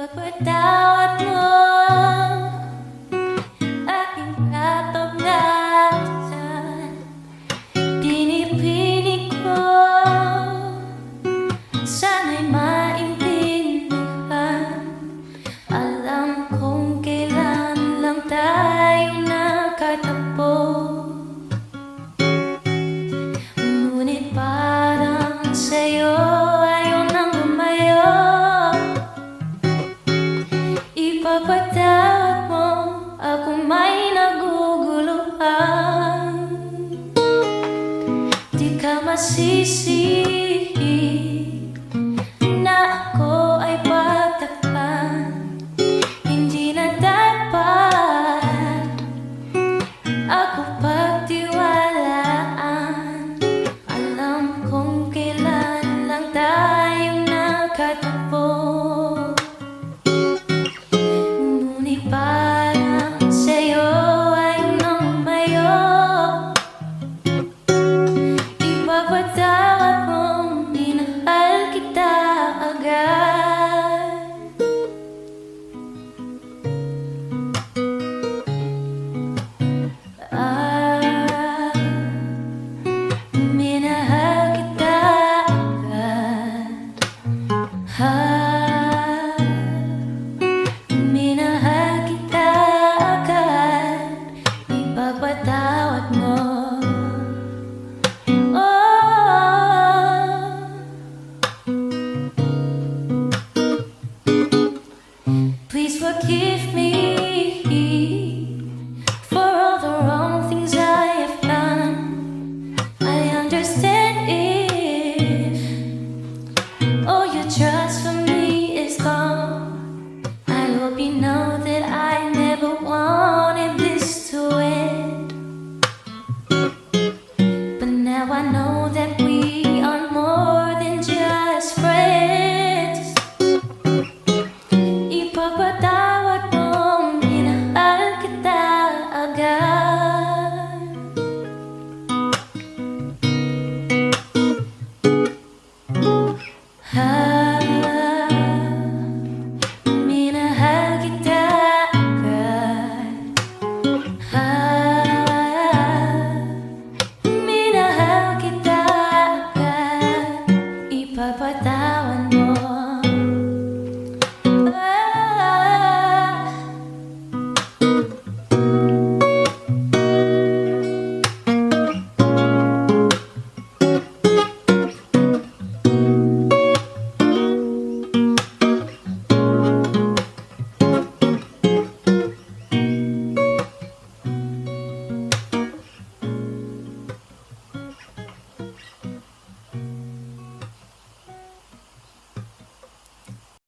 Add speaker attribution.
Speaker 1: Ipagpatawad mo aking katapatan. Pinipinig ko sana'y maintindihan. Alam kong kailan lang tayo nakatagpo, ngunit parang sa'yo ayaw nang lumayo. Ipagpatawad mo ako may naguguluhan. Di ka masisi na ako ay pagtakpan. Hindi na dapat ako pagtiwalaan. Alam kong kailan lang tayong nakatagpo, ngunit parang sa'yo ayaw nang lumayo. Ipagpatawad mong minahal kita agad. Minahal kita agad. Minahal kita agad. Ipagpatawad mo. Please forgive